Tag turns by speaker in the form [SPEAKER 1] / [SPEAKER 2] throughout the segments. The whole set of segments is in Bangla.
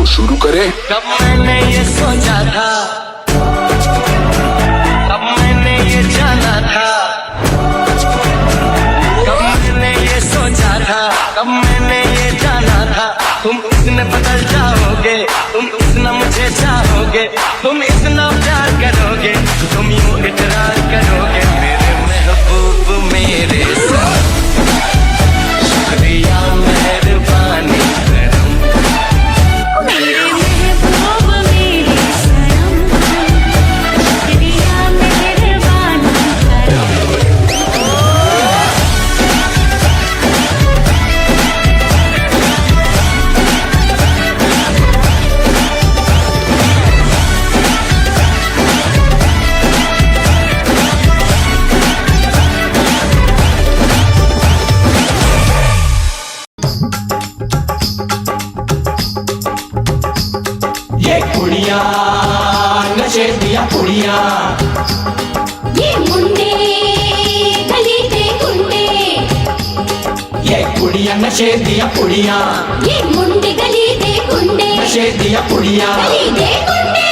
[SPEAKER 1] शुरू करें।
[SPEAKER 2] कब मैंने ये सोचा था, कब मैंने ये जाना था, कब मैंने ये सोचा था, कब मैंने ये जाना था। तुम इतने बदल जाओगे, तुम इतना मुझे चाहोगे, तुम इतना प्यार करोगे, तुम यूं इकरार करोगे मेरे महबूब मेरे साथ। शुक्रिया मेहरबानी
[SPEAKER 3] कुड़िया नशे दिया कुड़िया,
[SPEAKER 4] ये मुंडे गली दे गुंडे,
[SPEAKER 3] ये कुड़िया नशे दिया कुड़िया,
[SPEAKER 4] ये मुंडे गली दे गुंडे,
[SPEAKER 3] नशे दिया कुड़िया,
[SPEAKER 4] गली दे गुंडे।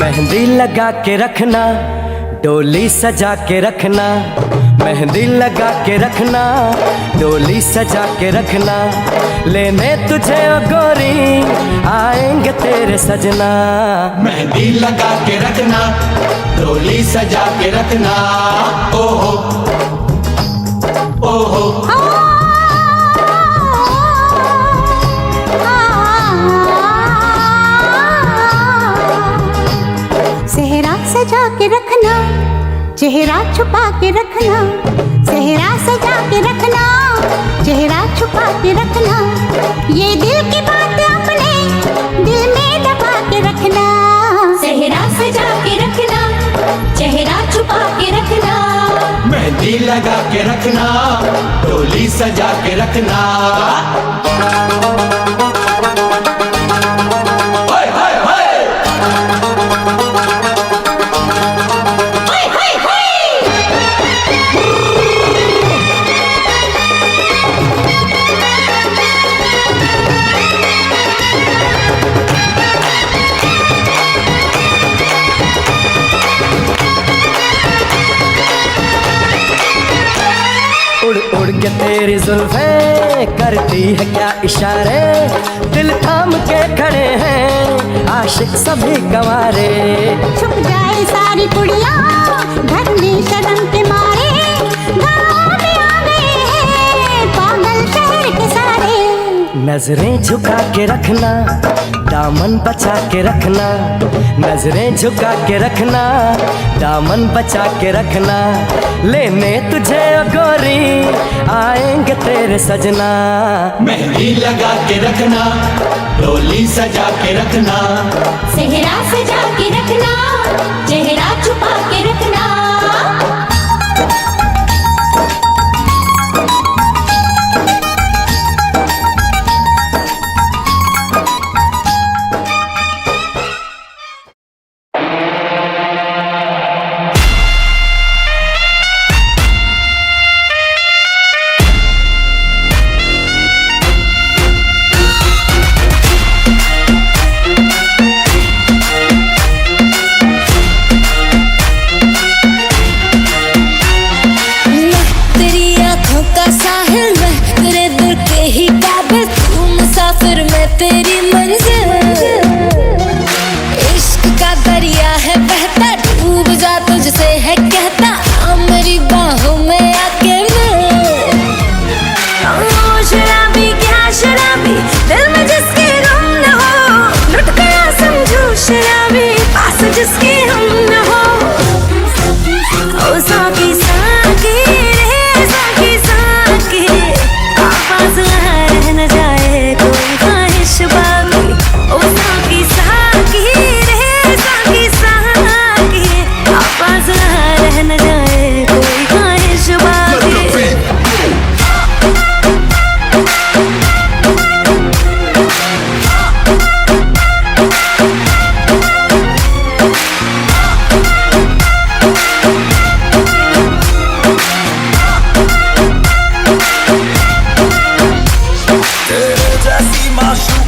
[SPEAKER 2] मेहंदी लगा के रखना, डोली सजा के रखना, मेहंदी लगा के रखना, डोली सजा के रखना, लेने तुझे ओ गोरी आएंगे तेरे सजना।
[SPEAKER 3] मेहंदी लगा के रखना, डोली सजा के रखना, ओहो ओहो
[SPEAKER 4] सेहरा सजा के रखना, चेहरा छुपा के रखना, सेहरा सजा के रखना, चेहरा छुपा के रखना, ये दिल की बात अपने दिल में दबा के रखना। सेहरा सजा के रखना, चेहरा छुपा के रखना,
[SPEAKER 3] मेहंदी लगा के रखना, डोली सजा के रखना।
[SPEAKER 2] उड़ उड़ के तेरी जुल्फें करती है क्या इशारे, दिल थाम के खड़े हैं आशिक सभी गंवारे।
[SPEAKER 4] छुप जाए सारी कुड़ियाँ घर में शर्म के मारे, गाँव में आ गए हैं पागल शहर के सारे।
[SPEAKER 2] नजरें झुका के रखना, दामन बचा के रखना, नजरें झुका के रखना, दामन बचा के रखना, लेने तुझे ओ गोरी आएंगे तेरे सजना।
[SPEAKER 3] मेहंदी लगा के रखना, डोली सजा के रखना,
[SPEAKER 4] सेहरा सजा के रखना, चेहरा छुपा के रखना।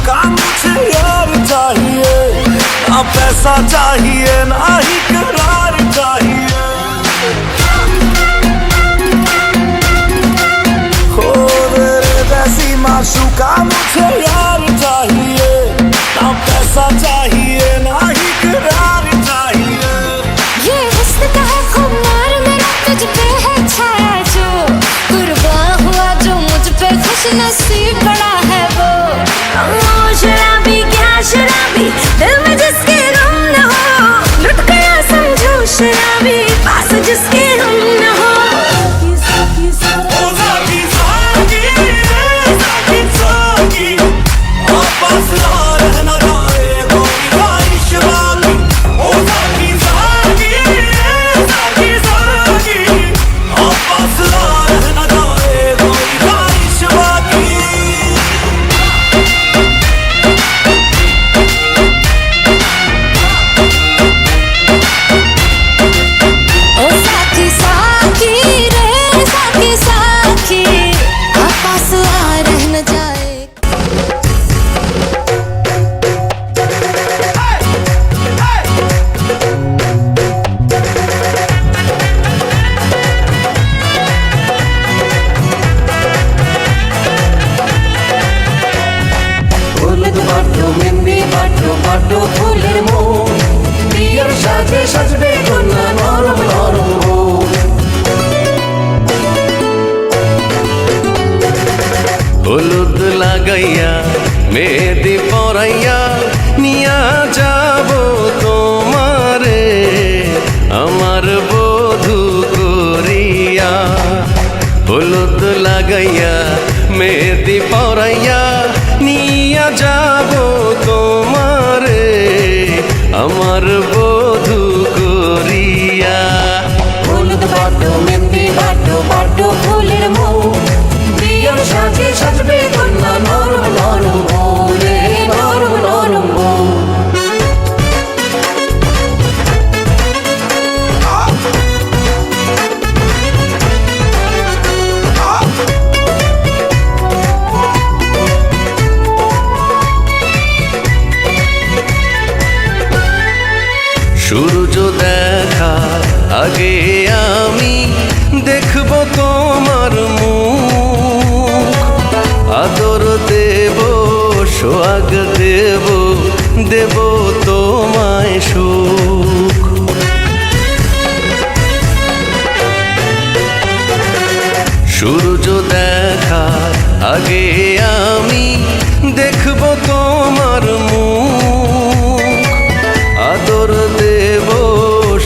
[SPEAKER 5] माशूका मुझे यार चाहिए, ना पैसा चाहिए ना ही करार चाहिए। हो तेरे जैसी माशूका मुझे यार चाहिए, ना पैसा चाहिए ना ही करार चाहिए।
[SPEAKER 6] ये हुस्न का है खुमार मेरा तुझ पे है छाया जो, कुर्बान हुआ जो मुझ पे खुश नसीब बड़ा है वो। शराबी क्या शराबी दिल में जिसके गम न हो, लुट गया समझो शराबी पास जिसके हम न हो।
[SPEAKER 2] হলুদ লাগাইয়া মেহেদি পরাইয়া নিয়া যাব তোমারে আমার বধূ করিয়া। হলুদ লাগাইয়া মেহেদি পরাইয়া নিয়া যাব তোমারে আমার বধূ করিয়া।
[SPEAKER 4] হলুদ বাটো মেহেন্দি বাটো বাটো ফুলের মৌ, বিয়ের সাজে সাজবে কন্যা নরম নরম বউ রে, নরম নরম বউ।
[SPEAKER 2] সূর্য দেখা আগে আমি দেখব তোমার মুখ, আদর দেব সোহাগ দেব দেব তোমায় সুখ। সূর্য দেখা আগে আমি দেখব তোমার মুখ, আদর দেব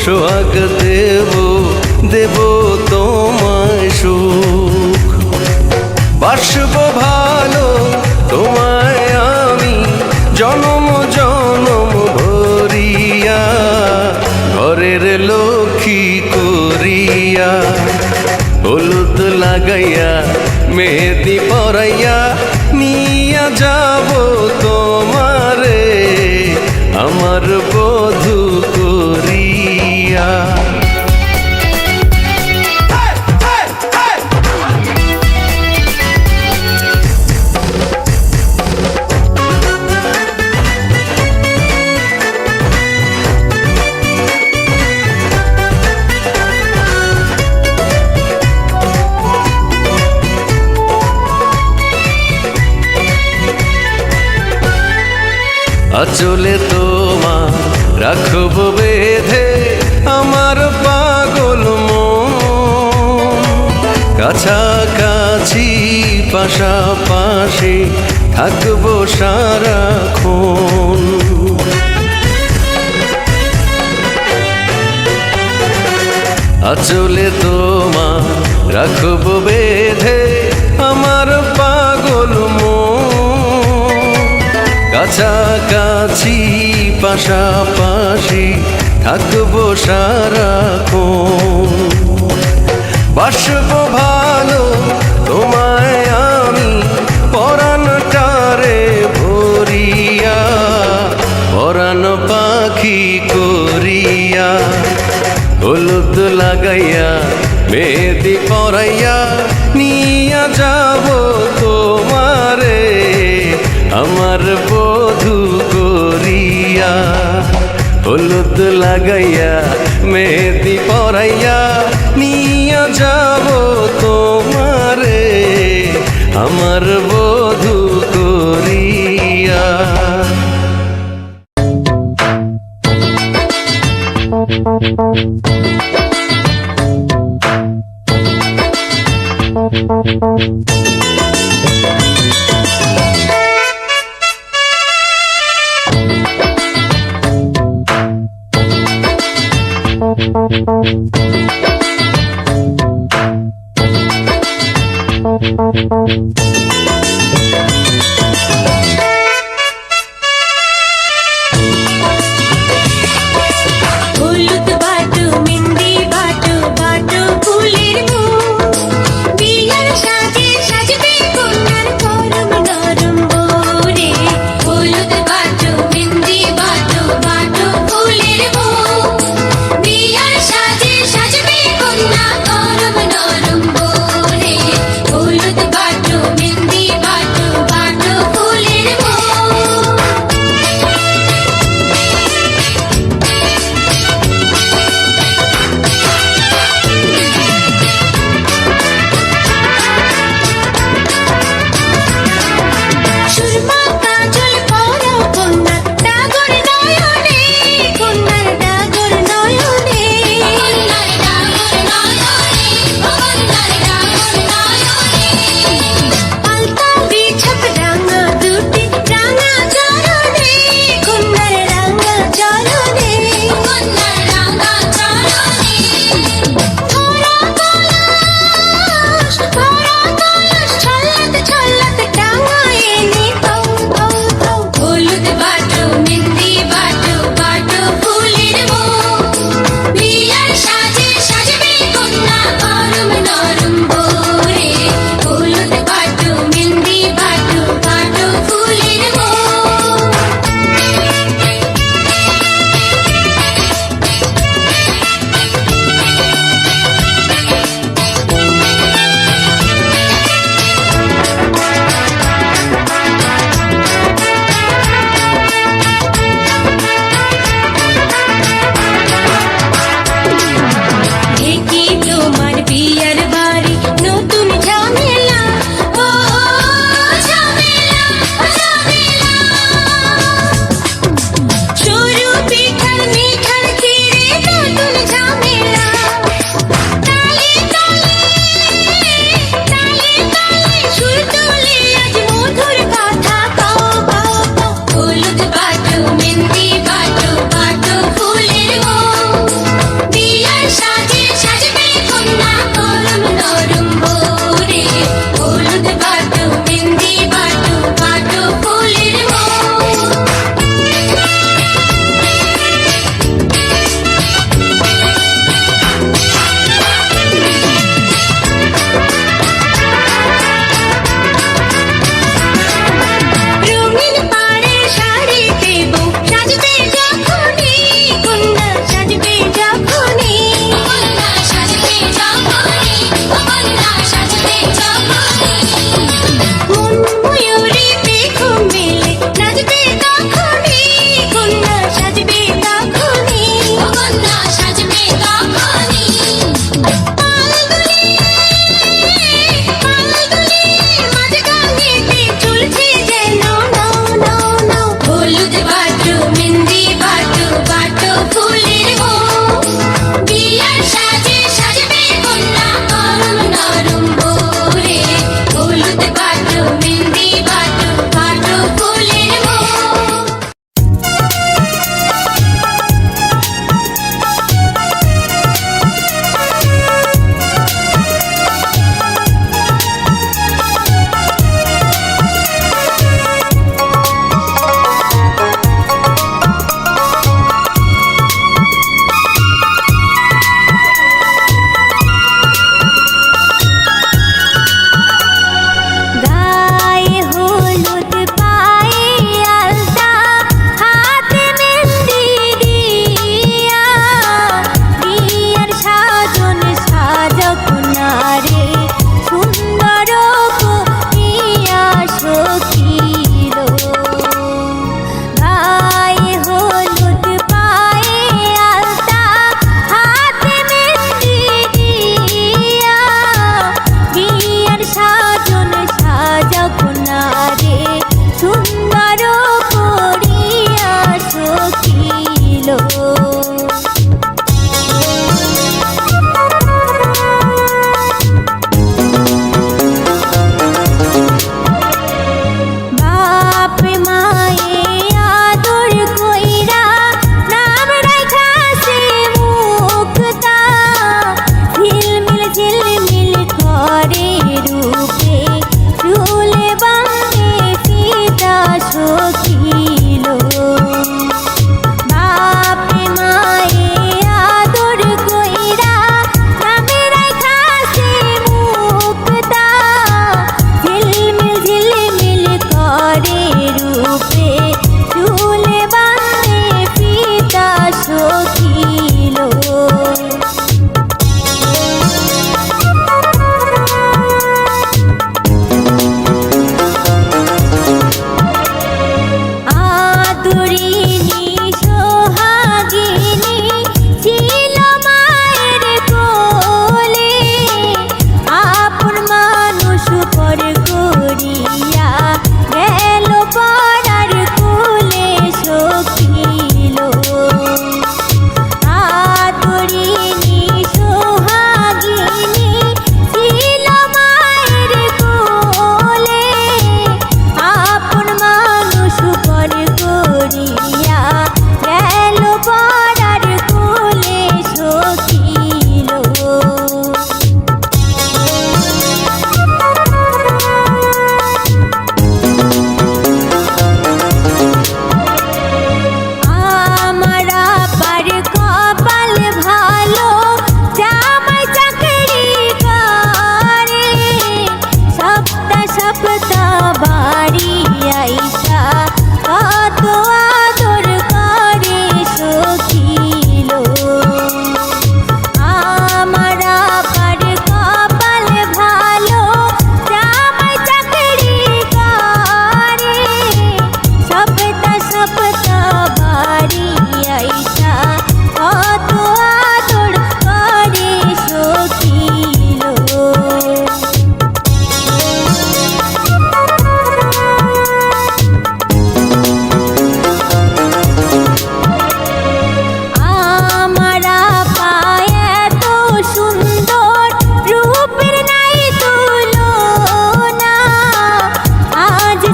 [SPEAKER 2] সোহাগ দেব দেব তোমায় সুখ। বাসব ভালো তোমায় আমি জনম জনম ভরিয়া, ঘরের লক্ষ্মী করিয়া। হলুদ লাগাইয়া মেহেদি পরাইয়া নিয়া যাব তোমারে আমার বধূ করিয়া। আঁচলে তোমার রাখব বেঁধে আমার পাগল মন, কাছাকাছি পাশাপাশি থাকবো সারাক্ষণ। আঁচলে তোমার রাখব বেঁধে আমার পাগল মন, কাছাকাছি পাশাপাশি থাকবো সারাক্ষণ। বাসব ভালো তোমায় আমি পরাণটারে ভরিয়া, পরাণ পাখি করিয়া। হলুদ লাগাইয়া মেহেদি পরাইয়া নিয়া যাব তোমারে আমার
[SPEAKER 7] হলুদ লাগাইয়া মেহেদি পরাইয়া নিয়ে যাব তোমারে আমার বধূ করিয়া।
[SPEAKER 6] হলুদ বাটু মিন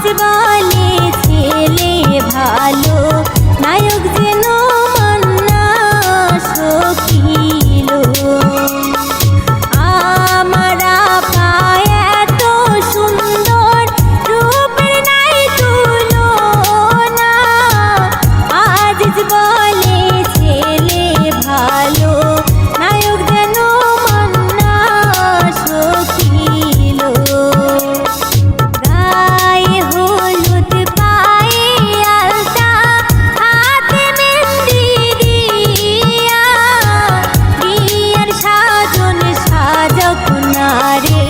[SPEAKER 6] আজ বলে ছেলে ভালো নায়ক যেন মান্না সখিল আমারা পায় এত সুন্দর রূপের নাই তুলনা আজ বলে ছেলে ভালো নায়ক যেন মান্না সখিল গায়ে হলুদ পায়ে আলতা হাতে মেহেন্দি দিয়া বিয়ের সাজন সাজক নারে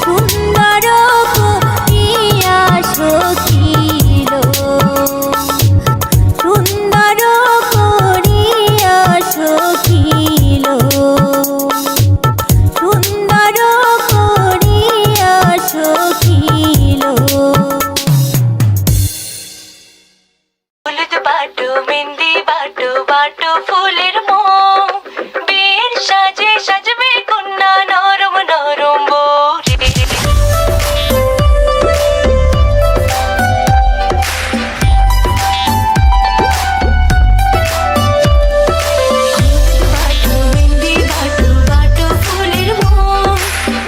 [SPEAKER 6] সুন্দর করিয়া সখিল সুন্দর করিয়া সখিল সুন্দর করিয়া সখিল হলুদ বাটো মেহেন্দি বাটো বাটো ফুলের মোম বিয়ের সাজে সাজবে কন্যা নরম নরম বৌরে বাটো মেহেন্দি বাটো বাটো ফুলের মোম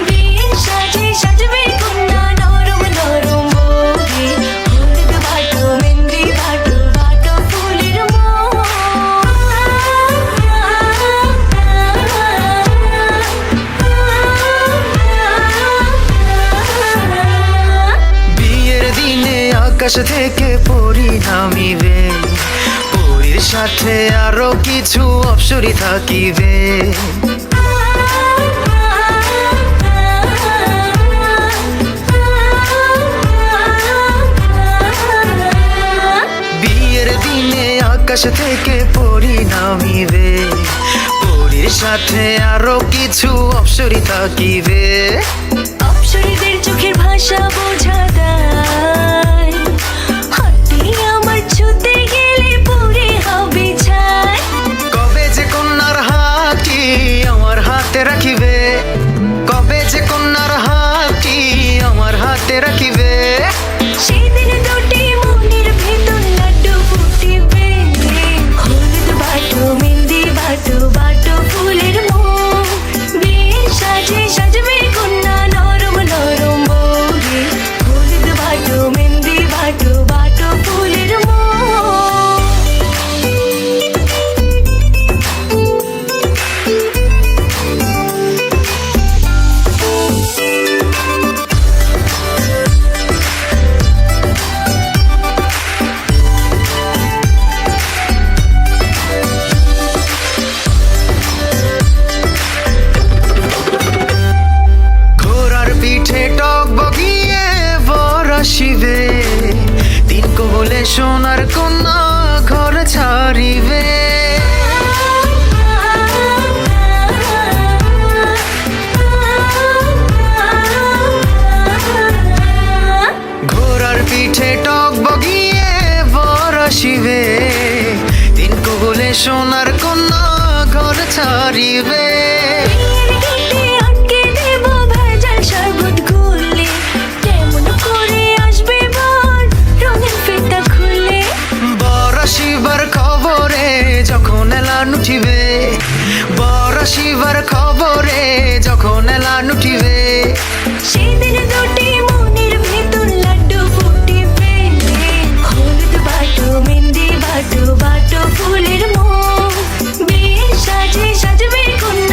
[SPEAKER 6] বিয়ের সাজে সাজবে কন্যা নরম নরম বৌরে হলুদ বাটো মেহেন্দি বাটো বাটো ফুলের মোম
[SPEAKER 7] বিয়ের দিনে আকাশ থেকে পরি নামিবে পরীর সাথে আরো কিছু অপ্সরী থাকিবে বিয়ের দিনে আকাশ থেকে পরি নামিবে পরীর সাথে আরো কিছু অপ্সরী থাকিবে
[SPEAKER 6] অপ্সরীদের চোখের ভাষা বোঝা যায় হাতে আমার ছুতে গেলে পরে হবে ছাই
[SPEAKER 7] কবে যে কন্যার হাতটি আমার হাতে রাখিবে কবে যে কন্যার হাতটি আমার হাতে রাখিবে
[SPEAKER 6] সেদিন দুটি মনের ভেতর লাড্ডু ফুটিবে হলুদ বাটো মেহেন্দি বাটো বাটো ফুলের মোম বিয়ের সাজে সাজবে কন্যা নরম নরম বৌরে হলুদ বাটো মেহেন্দি বাটো বাটো ফুলের মোম
[SPEAKER 7] ঘোড়ার পিঠে টক বগিয়ে বর আসিবে তিন কবলে সোনার কন্যা ঘর ছাড়িবে ঘোড়ার পিঠে টক বগিয়ে বর আসিবে তিন কবলে সোনার কন্যা ঘর ছাড়িবে
[SPEAKER 6] বিয়ের গেটে আটকে দেব ভেজাল শরবত গুলে কেমন করে আসবে বর রঙিন ফিতা খুলে
[SPEAKER 7] বর আসিবার খবরে যখন এলান উঠিবে বর আসিবার খবরে যখন এলান উঠিবে
[SPEAKER 6] সেদিন দুটি মনের ভেতর লাড্ডু ফুটিবে হলুদ বাটো মেহেন্দি বাটো বাটো ফুলের মোম বিয়ের সাজে সাজবে কন্যা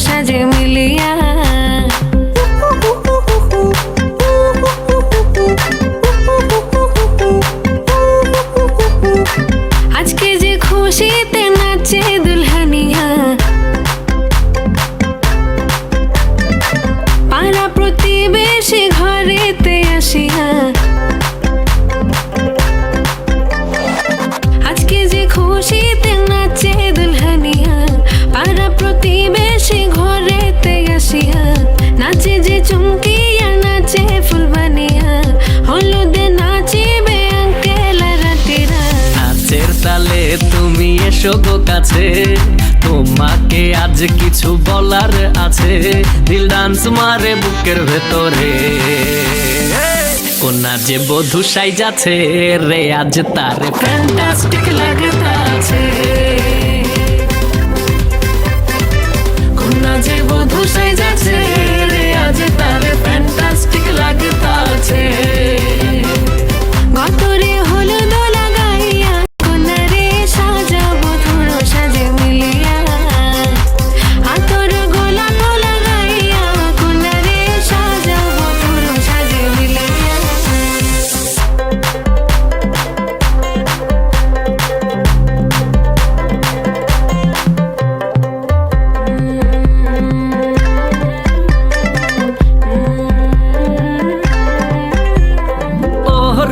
[SPEAKER 6] সাজে মিলিয়া আজকে যে খুশিতে নাচে দুলহানিয়া পাড়া প্রতিবেশী ঘরেতে আসিয়া আজকে যে খুশিতে নাচে দুলহানিয়া পাড়া প্রতিবেশী ঘরেতে আসিয়া নাচে যে চুমকিয়া নাচে ফুলবানিয়া হলুদে নাচিবে আঙ্কেল রাতিরা
[SPEAKER 8] নাচের তালে তুমি এসো গো কাছে তোমাকে আজ কিছু বলার আছে দিল ডান্স মারে বুকের ভেতরে কোনা যে বধূ সাইজাছে রে আজ তারে ফ্যান্টাস্টিক লাগতাছে কোনা যে বধূ সাইজাছে রে আজ তারে ফ্যান্টাস্টিক লাগতাছে
[SPEAKER 6] গতরে হলুদ লাগাইয়া কোনারে সাজাবো ধুলো সাজে মিলিয়া হাতর গোলাপ লাগাইয়া কোনারে সাজাবো ধুলো সাজে মিলিয়া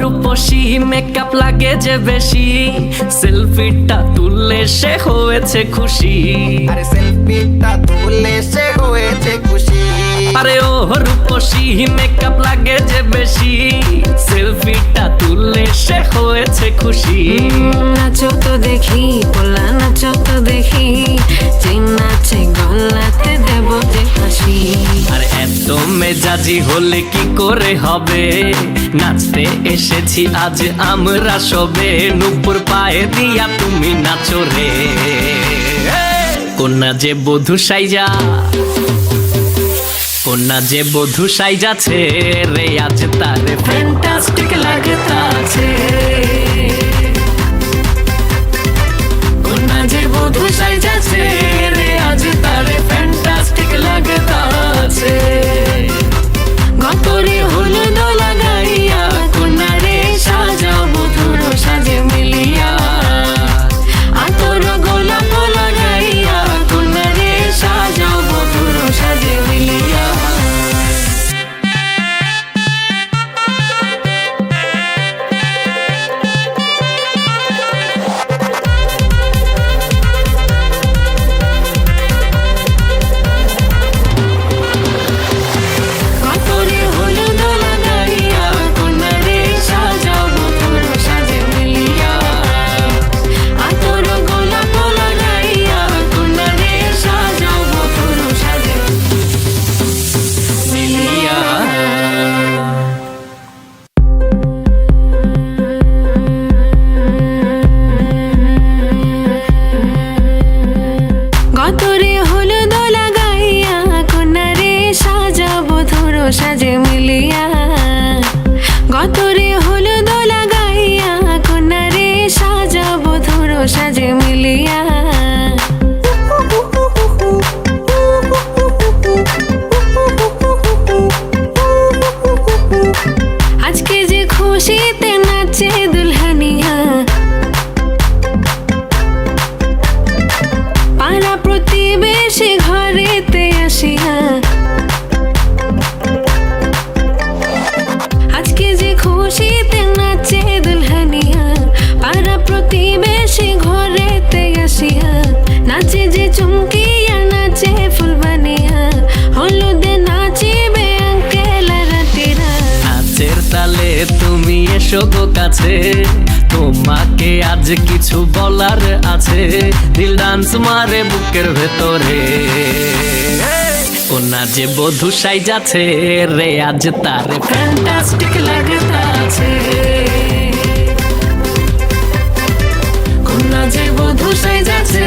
[SPEAKER 8] রূপসী মেকআপ লাগে যে বেশি সেলফিটা তুললে সে হয়েছে খুশি
[SPEAKER 7] আরে সেলফিটা তুলে সে হয়েছে খুশি
[SPEAKER 8] আরে ও রূপসী মেকআপ লাগে যে বেশি সেলফিটা তুললে সে হয়েছে খুশি
[SPEAKER 6] নাচো তো দেখি পোলা নাচো তো দেখি চেন নাচে গলাতে দেব যে হাসি
[SPEAKER 8] আর এত মেজাজি হলে কি করে হবে নাচতে এসেছি আজ আমরা সবে নুপুর পায়ে দিয়া তুমি নাচো রে কোনা যে বধূ সাইজা কোনা যে বধূ সাইজাছে রে আজ তারে ফ্যান্টাস্টিক লাগতাছে কোনা যে বধূ সাইজাছে রে আজ তারে ফ্যান্টাস্টিক লাগতাছে
[SPEAKER 6] গতরে হলুদ লাগাইয়া কোনারে সাজাবো ধুলো সাজে মিলিয়া আতর গোলাপ লাগাইয়া কোনারে সাজাবো ধুলো সাজে মিলিয়া গতরে হলুদ লাগাইয়া কোনারে সাজাবো ধুলো সাজে মিলিয়া আতর গোলাপ লাগাইয়া কোনারে সাজাবো ধুলো সাজে মিলিয়া গতরে হলুদ লাগাইয়া কোনারে সাজাবো ধুলো সাজে মিলিয়া গতরে হলুদ লাগাইয়া কোনারে সাজাবো ধুলো সাজে মিলিয়া আজকে যে খুশিতে নাচে দুলহানিয়া পাড়া প্রতিবেশী ঘরেতে আসিয়া আজকে যে খুশিতে নাচে দুলহানিয়া পাড়া প্রতিবেশী ঘরেতে আসিয়া নাচে যে চুমকিয়া নাচে ফুলবানিয়া হলুদে নাচিবে আঙ্কেল রাতিরা
[SPEAKER 8] নাচের তালে তুমি এসো গো কাছে তোমাকে আজ কিছু বলার আছে দিল ডান্স মারে বুকের ভেতরে কোনা যে বধূ সাইজাছে রে আজ তারে ফ্যান্টাস্টিক লাগতাছে কোনা যে বধূ সাইজাছে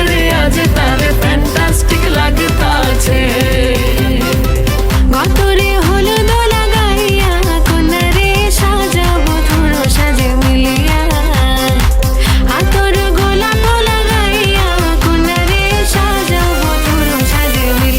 [SPEAKER 8] রে আজ তারে ফ্যান্টাস্টিক লাগতাছে
[SPEAKER 6] গতরে হলুদ লাগাইয়া কোনারে সাজাবো ধুলো সাজে মিলিয়া আতর গোলাপ লাগাইয়া কোনারে সাজাবো ধুলো সাজে মিলিয়া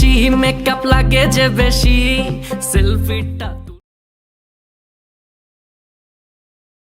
[SPEAKER 8] খুশি মেকআপ লাগে যে বেশি সেলফিটা